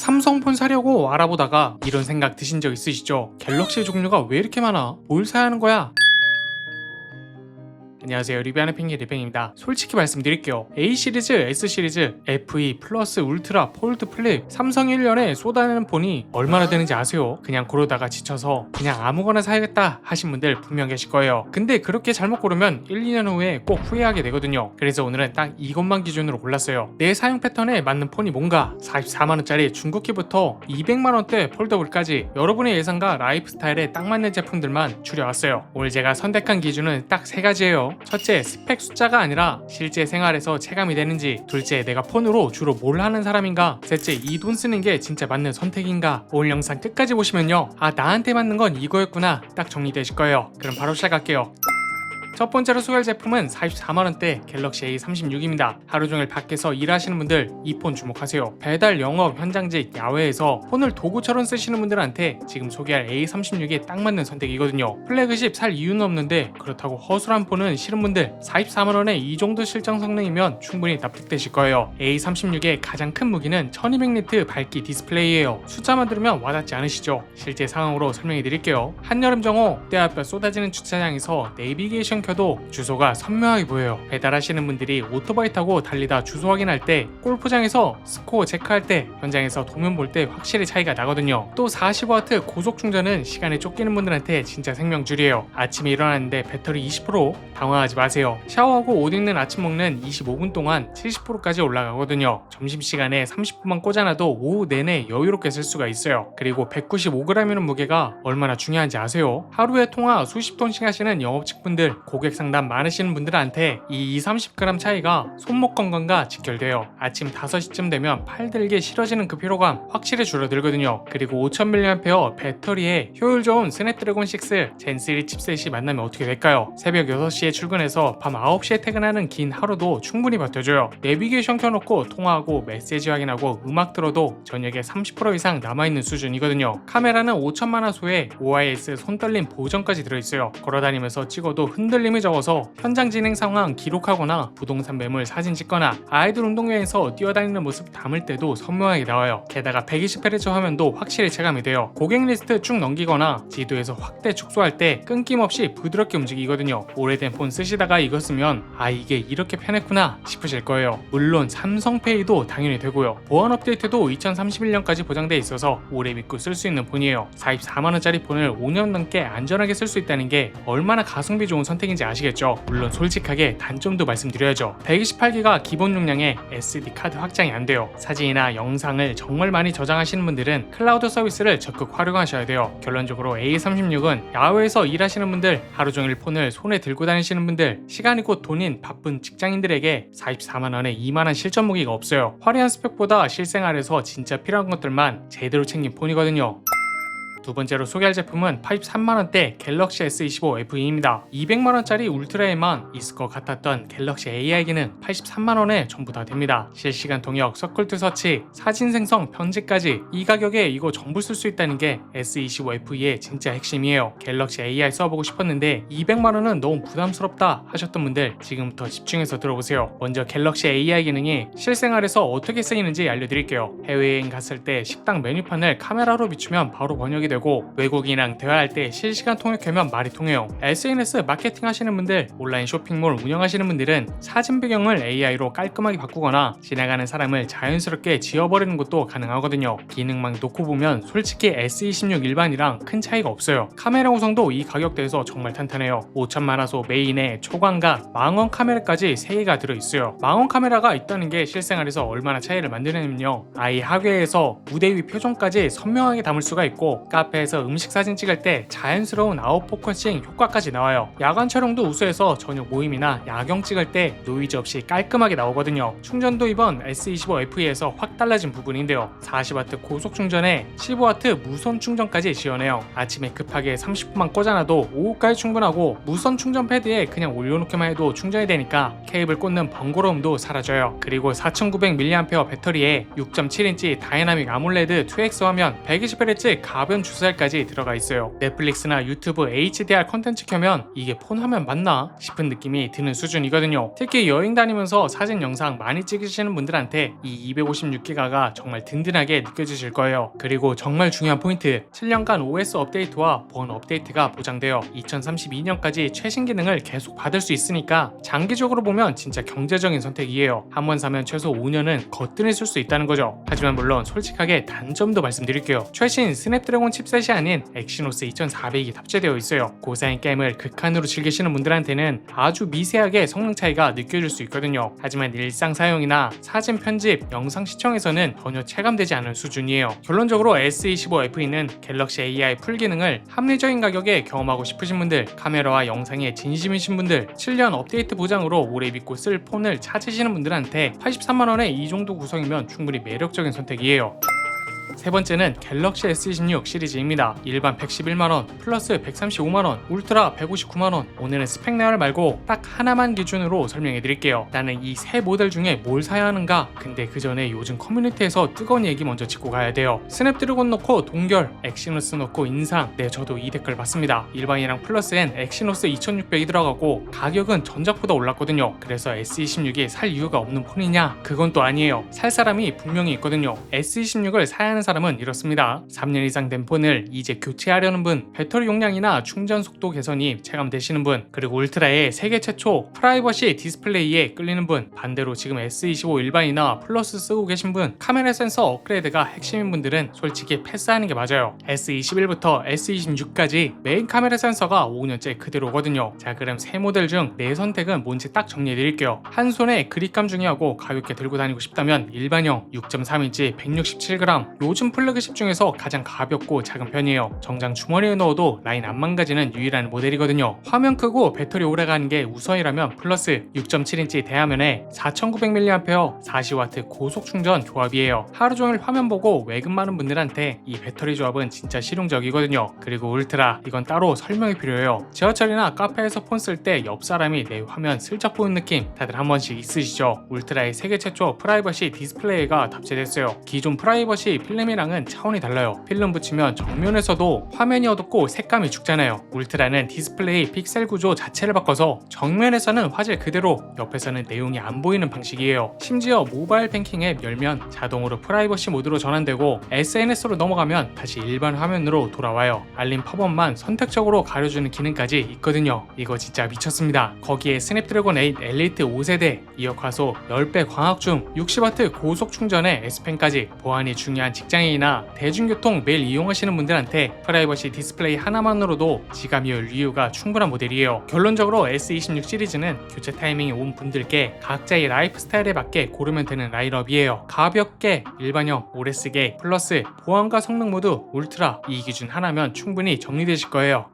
삼성폰 사려고 알아보다가 이런 생각 드신 적 있으시죠? 갤럭시의 종류가 왜 이렇게 많아? 뭘 사야 하는 거야? 안녕하세요, 리뷰하는 핑계 리뱅입니다. 솔직히 말씀드릴게요. A 시리즈, S 시리즈, FE, 플러스, 울트라, 폴드, 플립, 삼성 1년에 쏟아내는 폰이 얼마나 되는지 아세요? 그냥 고르다가 지쳐서 그냥 아무거나 사야겠다 하신 분들 분명 계실 거예요. 근데 그렇게 잘못 고르면 1, 2년 후에 꼭 후회하게 되거든요. 그래서 오늘은 딱 이것만 기준으로 골랐어요. 내 사용 패턴에 맞는 폰이 뭔가, 44만원짜리 중국기부터 200만원대 폴더블까지 여러분의 예상과 라이프 스타일에 딱 맞는 제품들만 추려왔어요. 오늘 제가 선택한 기준은 딱 3가지예요. 첫째, 스펙 숫자가 아니라 실제 생활에서 체감이 되는지. 둘째, 내가 폰으로 주로 뭘 하는 사람인가. 셋째, 이 돈 쓰는 게 진짜 맞는 선택인가. 오늘 영상 끝까지 보시면요, 아, 나한테 맞는 건 이거였구나 딱 정리되실 거예요. 그럼 바로 시작할게요. 첫 번째로 소개할 제품은 44만원대 갤럭시 A36입니다. 하루종일 밖에서 일하시는 분들 이 폰 주목하세요. 배달, 영업, 현장직, 야외에서 폰을 도구처럼 쓰시는 분들한테 지금 소개할 A36이 딱 맞는 선택이거든요. 플래그십 살 이유는 없는데 그렇다고 허술한 폰은 싫은 분들, 44만원에 이 정도 실정 성능이면 충분히 납득되실 거예요. A36의 가장 큰 무기는 1200니트 밝기 디스플레이예요. 숫자만 들으면 와닿지 않으시죠? 실제 상황으로 설명해 드릴게요. 한여름 정오, 때와볕 쏟아지는 주차장에서 내비게이션 켜도 주소가 선명하게 보여요. 배달하시는 분들이 오토바이 타고 달리다 주소 확인할 때, 골프장에서 스코어 체크할 때, 현장에서 도면 볼 때 확실히 차이가 나거든요. 또 45W 고속 충전은 시간에 쫓기는 분들한테 진짜 생명줄이에요. 아침에 일어났는데 배터리 20%? 당황하지 마세요. 샤워하고 옷 입는 아침 먹는 25분 동안 70%까지 올라가거든요. 점심시간에 30분만 꽂아놔도 오후 내내 여유롭게 쓸 수가 있어요. 그리고 195g이라는 무게가 얼마나 중요한지 아세요? 하루에 통화 수십 톤씩 하시는 영업직분들, 고객 상담 많으시는 분들한테 이 30g 차이가 손목 건강과 직결돼요. 아침 5시쯤 되면 팔 들기 싫어지는 그 피로감 확실히 줄어들거든요. 그리고 5000mAh 배터리에 효율 좋은 스냅드래곤 6 젠3 칩셋이 만나면 어떻게 될까요? 새벽 6시에 출근해서 밤 9시에 퇴근하는 긴 하루도 충분히 버텨줘요. 내비게이션 켜놓고 통화하고 메시지 확인하고 음악 들어도 전역에 30% 이상 남아있는 수준이거든요. 카메라는 5000만화소에 OIS 손떨림 보정까지 들어있어요. 걸어다니면서 찍어도 흔들림이 적어서 현장 진행 상황 기록하거나 부동산 매물 사진 찍거나 아이들 운동회에서 뛰어다니는 모습 담을 때도 선명하게 나와요. 게다가 120Hz 화면도 확실히 체감이 돼요. 고객 리스트 쭉 넘기거나 지도에서 확대 축소할 때 끊김없이 부드럽게 움직이거든요. 오래된 폰 쓰시다가 이거 쓰면 아, 이게 이렇게 편했구나 싶으실 거예요. 물론 삼성페이도 당연히 되고요. 보안 업데이트도 2031년까지 보장돼 있어서 오래 믿고 쓸 수 있는 폰이에요. 44만원짜리 폰을 5년 넘게 안전하게 쓸 수 있다는 게 얼마나 가성비 좋은 선택인지 아시겠죠? 물론 솔직하게 단점도 말씀드려야죠. 128GB 기본 용량에 SD 카드 확장이 안 돼요. 사진이나 영상을 정말 많이 저장하시는 분들은 클라우드 서비스를 적극 활용하셔야 돼요. 결론적으로 A36은 야외에서 일하시는 분들, 하루 종일 폰을 손에 들고 다니시는 분들, 시간이 곧 돈인 바쁜 직장인들에게 44만원에 이만한 실전 무기가 없어요. 화려한 스펙보다 실생활에서 진짜 필요한 것들만 제대로 챙긴 폰이거든요. 두 번째로 소개할 제품은 83만원대 갤럭시 S25 FE입니다. 200만원짜리 울트라에만 있을 것 같았던 갤럭시 AI 기능 83만원에 전부 다 됩니다. 실시간 통역, 서클트 서치, 사진 생성, 편집까지 이 가격에 이거 전부 쓸 수 있다는 게 S25 FE의 진짜 핵심이에요. 갤럭시 AI 써보고 싶었는데 200만원은 너무 부담스럽다 하셨던 분들 지금부터 집중해서 들어보세요. 먼저 갤럭시 AI 기능이 실생활에서 어떻게 쓰이는지 알려드릴게요. 해외여행 갔을 때 식당 메뉴판을 카메라로 비추면 바로 번역이 되고, 외국인이랑 대화할 때 실시간 통역하면 말이 통해요. SNS 마케팅 하시는 분들, 온라인 쇼핑몰 운영하시는 분들은 사진 배경을 AI로 깔끔하게 바꾸거나 지나가는 사람을 자연스럽게 지워버리는 것도 가능하거든요. 기능만 놓고 보면 솔직히 S26 일반이랑 큰 차이가 없어요. 카메라 구성도 이 가격대에서 정말 탄탄해요. 5000만화소 메인에 초광각, 망원 카메라까지 3개가 들어있어요. 망원 카메라가 있다는 게 실생활에서 얼마나 차이를 만드냐면요, 아이 하괴에서 무대 위 표정까지 선명하게 담을 수가 있고, 카페에서 음식 사진 찍을 때 자연스러운 아웃포커싱 효과까지 나와요. 야간 촬영도 우수해서 저녁 모임이나 야경 찍을 때 노이즈 없이 깔끔하게 나오거든요. 충전도 이번 S25 FE에서 확 달라진 부분인데요. 40W 고속 충전에 15W 무선 충전까지 지원해요. 아침에 급하게 30분만 꽂아놔도 오후까지 충분하고, 무선 충전 패드에 그냥 올려놓기만 해도 충전이 되니까 케이블 꽂는 번거로움도 사라져요. 그리고 4900mAh 배터리에 6.7인치 다이나믹 아몰레드 2X 화면, 120Hz 가변 2살까지 들어가 있어요. 넷플릭스나 유튜브 HDR 컨텐츠 켜면 이게 폰 화면 맞나 싶은 느낌이 드는 수준이거든요. 특히 여행 다니면서 사진 영상 많이 찍으시는 분들한테 이 256기가가 정말 든든하게 느껴지실 거예요. 그리고 정말 중요한 포인트, 7년간 OS 업데이트와 보안 업데이트가 보장되어 2032년까지 최신 기능을 계속 받을 수 있으니까 장기적으로 보면 진짜 경제적인 선택이에요. 한번 사면 최소 5년은 거뜬히 쓸 수 있다는 거죠. 하지만 물론 솔직하게 단점도 말씀드릴게요. 최신 스냅드래곤 칩셋이 아닌 엑시노스 2400이 탑재되어 있어요. 고사양 게임을 극한으로 즐기시는 분들한테는 아주 미세하게 성능 차이가 느껴질 수 있거든요. 하지만 일상 사용이나 사진 편집, 영상 시청에서는 전혀 체감되지 않은 수준이에요. 결론적으로 S25FE는 갤럭시 AI 풀 기능을 합리적인 가격에 경험하고 싶으신 분들, 카메라와 영상에 진심이신 분들, 7년 업데이트 보장으로 오래 믿고 쓸 폰을 찾으시는 분들한테 83만원에 이 정도 구성이면 충분히 매력적인 선택이에요. 세 번째는 갤럭시 S26 시리즈입니다. 일반 111만원, 플러스 135만원, 울트라 159만원. 오늘은 스펙 내열 말고 딱 하나만 기준으로 설명해 드릴게요. 나는 이 세 모델 중에 뭘 사야 하는가? 근데 그 전에 요즘 커뮤니티에서 뜨거운 얘기 먼저 짚고 가야 돼요. 스냅드래곤 넣고 동결, 엑시노스 넣고 인상. 네, 저도 이 댓글 봤습니다. 일반이랑 플러스엔 엑시노스 2600이 들어가고 가격은 전작보다 올랐거든요. 그래서 S26이 살 이유가 없는 폰이냐? 그건 또 아니에요. 살 사람이 분명히 있거든요. S26을 사야 하는 사람은 이렇습니다. 3년 이상 된 폰을 이제 교체하려는 분, 배터리 용량이나 충전 속도 개선이 체감되시는 분, 그리고 울트라의 세계 최초 프라이버시 디스플레이에 끌리는 분, 반대로 지금 S25 일반이나 플러스 쓰고 계신 분, 카메라 센서 업그레이드가 핵심인 분들은 솔직히 패스하는 게 맞아요. S21부터 S26까지 메인 카메라 센서가 5년째 그대로거든요. 자, 그럼 세 모델 중 내 선택은 뭔지 딱 정리해 드릴게요. 한 손에 그립감 중요하고 가볍게 들고 다니고 싶다면 일반형 6.3인치 167g, 요즘 플래그십 중에서 가장 가볍고 작은 편이에요. 정장 주머니에 넣어도 라인 안 망가지는 유일한 모델이거든요. 화면 크고 배터리 오래가는 게 우선이라면 플러스 6.7인치 대화면에 4900mAh 40W 고속 충전 조합이에요. 하루 종일 화면 보고 외근 많은 분들한테 이 배터리 조합은 진짜 실용적이거든요. 그리고 울트라, 이건 따로 설명이 필요해요. 지하철이나 카페에서 폰 쓸 때 옆 사람이 내 화면 슬쩍 보는 느낌 다들 한 번씩 있으시죠? 울트라의 세계 최초 프라이버시 디스플레이가 탑재됐어요. 기존 프라이버시 필름이랑은 차원이 달라요. 필름 붙이면 정면에서도 화면이 어둡고 색감이 죽잖아요. 울트라는 디스플레이 픽셀 구조 자체를 바꿔서 정면에서는 화질 그대로, 옆에서는 내용이 안 보이는 방식이에요. 심지어 모바일 뱅킹 앱 열면 자동으로 프라이버시 모드로 전환되고 SNS로 넘어가면 다시 일반 화면으로 돌아와요. 알림 팝업만 선택적으로 가려주는 기능까지 있거든요. 이거 진짜 미쳤습니다. 거기에 스냅드래곤 8 엘리트 5세대, 2억 화소, 10배 광학줌, 60W 고속 충전에 S펜까지, 보안이 중요한 직장인이나 대중교통 매일 이용하시는 분들한테 프라이버시 디스플레이 하나만으로도 지감이올 이유가 충분한 모델이에요. 결론적으로 S26 시리즈는 교체 타이밍이 온 분들께 각자의 라이프 스타일에 맞게 고르면 되는 라인업이에요. 가볍게, 일반형, 오래 쓰게, 플러스, 보안과 성능 모두 울트라, 이 기준 하나면 충분히 정리되실 거예요.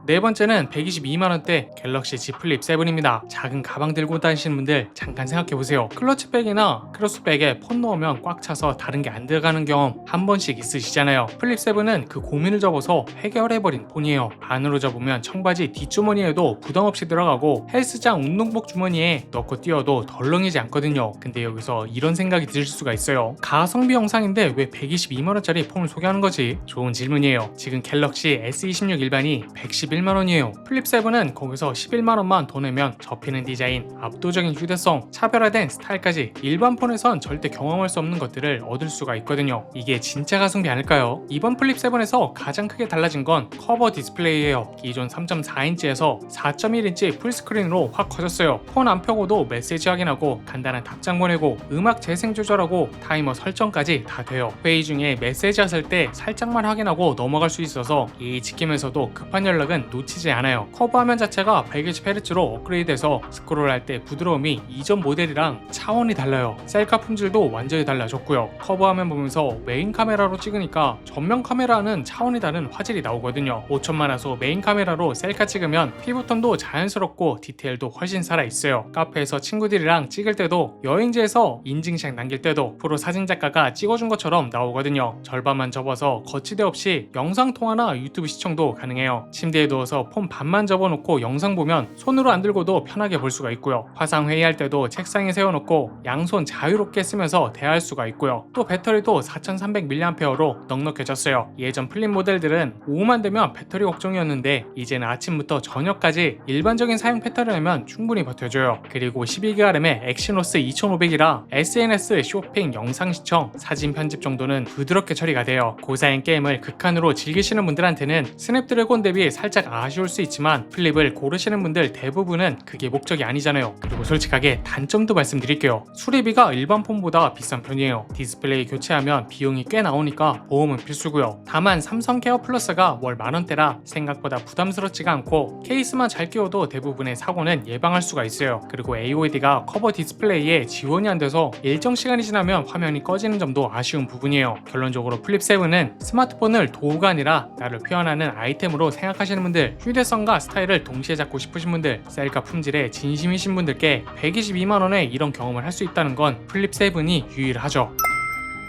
네 번째는 122만원대 갤럭시 Z 플립 7입니다. 작은 가방 들고 다니시는 분들 잠깐 생각해보세요. 클러치백이나 크로스백에 폰 넣으면 꽉 차서 다른 게 안 들어가는 경험 한 번씩 있으시잖아요. 플립 7은 그 고민을 접어서 해결해버린 폰이에요. 안으로 접으면 청바지 뒷주머니에도 부담 없이 들어가고 헬스장 운동복 주머니에 넣고 뛰어도 덜렁이지 않거든요. 근데 여기서 이런 생각이 드실 수가 있어요. 가성비 영상인데 왜 122만원짜리 폰을 소개하는 거지? 좋은 질문이에요. 지금 갤럭시 S26 일반이 111만원이에요. 플립 7은 거기서 11만원만 더 내면 접히는 디자인, 압도적인 휴대성, 차별화된 스타일까지 일반 폰에선 절대 경험할 수 없는 것들을 얻을 수가 있거든요. 이게 진짜 가성비 아닐까요? 이번 플립 7에서 가장 크게 달라진 건 커버 디스플레이예요. 기존 3.4인치에서 4.1인치 풀스크린으로 확 커졌어요. 폰 안 펴고도 메시지 확인하고 간단한 답장 보내고 음악 재생 조절하고 타이머 설정까지 다 돼요. 회의 중에 메시지 왔을 때 살짝만 확인하고 넘어갈 수 있어서 이 지키면서도 급한 연락은 놓치지 않아요. 커버 화면 자체가 120Hz로 업그레이드해서 스크롤할 때 부드러움이 이전 모델이랑 차원이 달라요. 셀카 품질도 완전히 달라졌고요. 커버 화면 보면서 메인 카메라로 찍으니까 전면 카메라는 차원이 다른 화질이 나오거든요. 5천만 화소 메인 카메라로 셀카 찍으면 피부톤도 자연스럽고 디테일도 훨씬 살아있어요. 카페에서 친구들이랑 찍을 때도, 여행지에서 인증샷 남길 때도 프로 사진작가가 찍어준 것처럼 나오거든요. 절반만 접어서 거치대 없이 영상통화나 유튜브 시청도 가능해요. 침대에도 어두워서 폰 반만 접어놓고 영상 보면 손으로 안 들고도 편하게 볼 수가 있고요. 화상 회의할 때도 책상에 세워놓고 양손 자유롭게 쓰면서 대화할 수가 있고요. 또 배터리도 4300mAh로 넉넉해졌어요. 예전 플립 모델들은 오후만 되면 배터리 걱정이었는데 이제는 아침부터 저녁까지 일반적인 사용 패턴이라면 충분히 버텨줘요. 그리고 12GRM의 엑시노스 2500이라 SNS, 쇼핑, 영상 시청, 사진 편집 정도는 부드럽게 처리가 돼요. 고사양 게임을 극한으로 즐기시는 분들한테는 스냅드래곤 대비 살짝 아쉬울 수 있지만 플립을 고르시는 분들 대부분은 그게 목적이 아니잖아요. 그리고 솔직하게 단점도 말씀드릴게요. 수리비가 일반 폰보다 비싼 편이에요. 디스플레이 교체하면 비용이 꽤 나오니까 보험은 필수고요. 다만 삼성 케어 플러스가 월 만원대라 생각보다 부담스럽지가 않고 케이스만 잘 끼워도 대부분의 사고는 예방할 수가 있어요. 그리고 AOED가 커버 디스플레이에 지원이 안 돼서 일정 시간이 지나면 화면이 꺼지는 점도 아쉬운 부분이에요. 결론적으로 플립 7은 스마트폰을 도구가 아니라 나를 표현하는 아이템으로 생각하시는 분들, 휴대성과 스타일을 동시에 잡고 싶으신 분들, 셀카 품질에 진심이신 분들께 122만원에 이런 경험을 할 수 있다는 건 플립 7이 유일하죠.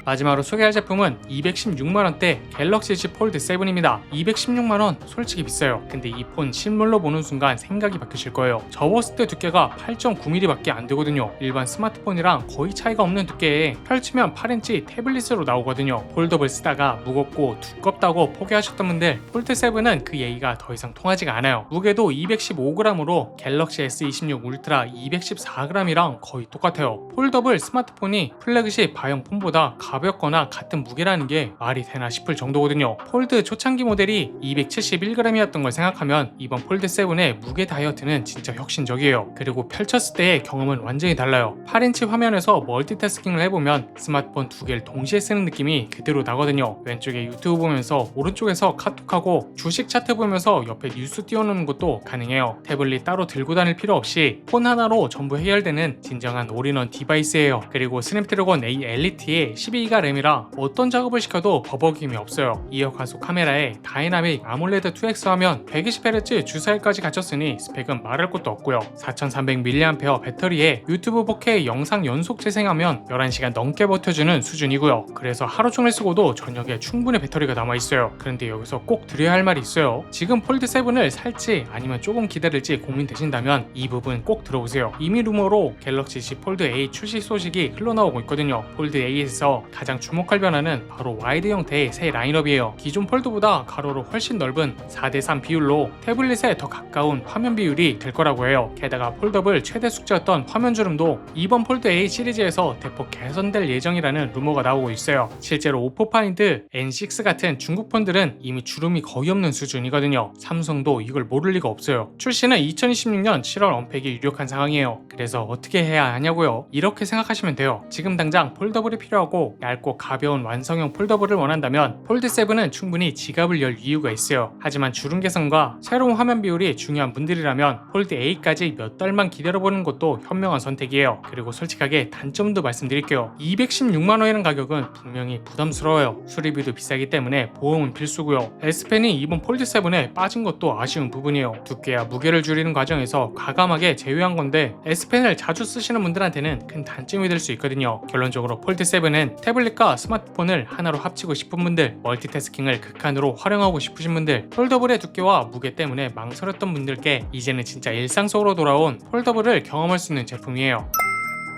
마지막으로 소개할 제품은 216만원대 갤럭시 Z 폴드 7입니다. 216만원 솔직히 비싸요. 근데 이 폰 실물로 보는 순간 생각이 바뀌실 거예요. 접었을 때 두께가 8.9mm 밖에 안 되거든요. 일반 스마트폰이랑 거의 차이가 없는 두께에 펼치면 8인치 태블릿으로 나오거든요. 폴더블 쓰다가 무겁고 두껍다고 포기하셨던 분들, 폴드 7은 그 얘기가 더 이상 통하지가 않아요. 무게도 215g으로 갤럭시 S26 울트라 214g이랑 거의 똑같아요. 폴더블 스마트폰이 플래그십 바형 폰보다 가볍거나 같은 무게라는 게 말이 되나 싶을 정도거든요. 폴드 초창기 모델이 271g이었던 걸 생각하면 이번 폴드 7의 무게 다이어트는 진짜 혁신적이에요. 그리고 펼쳤을 때의 경험은 완전히 달라요. 8인치 화면에서 멀티태스킹을 해보면 스마트폰 두 개를 동시에 쓰는 느낌이 그대로 나거든요. 왼쪽에 유튜브 보면서 오른쪽에서 카톡하고 주식 차트 보면서 옆에 뉴스 띄워놓는 것도 가능해요. 태블릿 따로 들고 다닐 필요 없이 폰 하나로 전부 해결되는 진정한 올인원 디바이스예요. 그리고 스냅드래곤 A 엘리트의 12기가 램이라 어떤 작업을 시켜도 버벅임이 없어요. 2억 화소 카메라에 다이나믹 아몰레드 2X 화면 120Hz 주사율까지 갖췄으니 스펙은 말할 것도 없고요. 4300mAh 배터리에 유튜브 4K 영상 연속 재생하면 11시간 넘게 버텨주는 수준이고요. 그래서 하루 종일 쓰고도 저녁에 충분히 배터리가 남아있어요. 그런데 여기서 꼭 드려야 할 말이 있어요. 지금 폴드 7을 살지 아니면 조금 기다릴지 고민되신다면 이 부분 꼭 들어보세요. 이미 루머로 갤럭시 Z 폴드 A 출시 소식이 흘러나오고 있거든요. 폴드 A에서 가장 주목할 변화는 바로 와이드 형태의 새 라인업이에요. 기존 폴드보다 가로로 훨씬 넓은 4:3 비율로 태블릿에 더 가까운 화면 비율이 될 거라고 해요. 게다가 폴더블 최대 숙제였던 화면 주름도 이번 폴드 A 시리즈에서 대폭 개선될 예정이라는 루머가 나오고 있어요. 실제로 오포 파인드, N6 같은 중국 폰들은 이미 주름이 거의 없는 수준이거든요. 삼성도 이걸 모를 리가 없어요. 출시는 2026년 7월 언팩이 유력한 상황이에요. 그래서 어떻게 해야 하냐고요? 이렇게 생각하시면 돼요. 지금 당장 폴더블이 필요하고 얇고 가벼운 완성형 폴더블을 원한다면 폴드 7은 충분히 지갑을 열 이유가 있어요. 하지만 주름 개선과 새로운 화면 비율이 중요한 분들이라면 폴드 A까지 몇 달만 기다려보는 것도 현명한 선택이에요. 그리고 솔직하게 단점도 말씀드릴게요. 216만원이라는 가격은 분명히 부담스러워요. 수리비도 비싸기 때문에 보험은 필수고요. S펜이 이번 폴드 7에 빠진 것도 아쉬운 부분이에요. 두께와 무게를 줄이는 과정에서 과감하게 제외한 건데 S펜을 자주 쓰시는 분들한테는 큰 단점이 될 수 있거든요. 결론적으로 폴드 7은 태블릿과 스마트폰을 하나로 합치고 싶은 분들, 멀티태스킹을 극한으로 활용하고 싶으신 분들, 폴더블의 두께와 무게 때문에 망설였던 분들께 이제는 진짜 일상 속으로 돌아온 폴더블을 경험할 수 있는 제품이에요.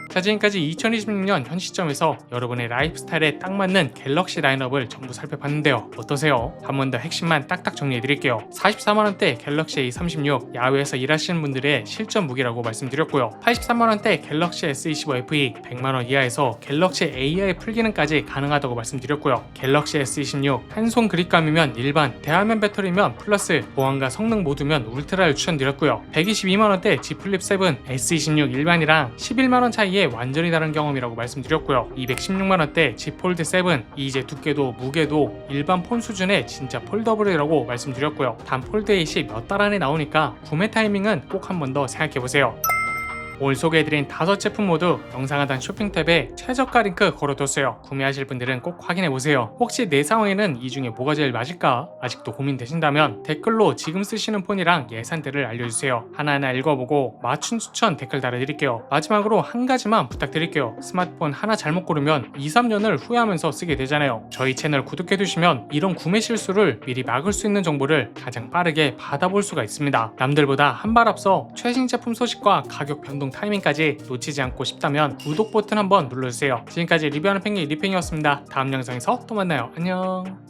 자, 지금까지 2026년 현 시점에서 여러분의 라이프 스타일에 딱 맞는 갤럭시 라인업을 전부 살펴봤는데요. 어떠세요? 한 번 더 핵심만 딱딱 정리해드릴게요. 44만원대 갤럭시 A36 야외에서 일하시는 분들의 실전 무기라고 말씀드렸고요. 83만원대 갤럭시 S25 FE 100만원 이하에서 갤럭시 AI 풀기능까지 가능하다고 말씀드렸고요. 갤럭시 S26 한손 그립감이면 일반, 대화면 배터리면 플러스, 보안과 성능 모두면 울트라를 추천드렸고요. 122만원대 Z 플립 7 S26 일반이랑 11만원 차이에 완전히 다른 경험이라고 말씀드렸고요. 216만원대 Z 폴드 7 이제 두께도 무게도 일반 폰 수준의 진짜 폴더블이라고 말씀드렸고요. 단 폴드 8이 몇 달 안에 나오니까 구매 타이밍은 꼭 한 번 더 생각해보세요. 오늘 소개해드린 5제품 모두 영상 하단 쇼핑 탭에 최저가 링크 걸어뒀어요. 구매하실 분들은 꼭 확인해보세요. 혹시 내 상황에는 이 중에 뭐가 제일 맞을까? 아직도 고민되신다면 댓글로 지금 쓰시는 폰이랑 예산대를 알려주세요. 하나하나 읽어보고 맞춤 추천 댓글 달아드릴게요. 마지막으로 한 가지만 부탁드릴게요. 스마트폰 하나 잘못 고르면 2-3년을 후회하면서 쓰게 되잖아요. 저희 채널 구독해두시면 이런 구매 실수를 미리 막을 수 있는 정보를 가장 빠르게 받아볼 수가 있습니다. 남들보다 한 발 앞서 최신 제품 소식과 가격 변동 타이밍까지 놓치지 않고 싶다면 구독 버튼 한번 눌러주세요. 지금까지 리뷰하는 펭귄 리팽이었습니다. 다음 영상에서 또 만나요. 안녕.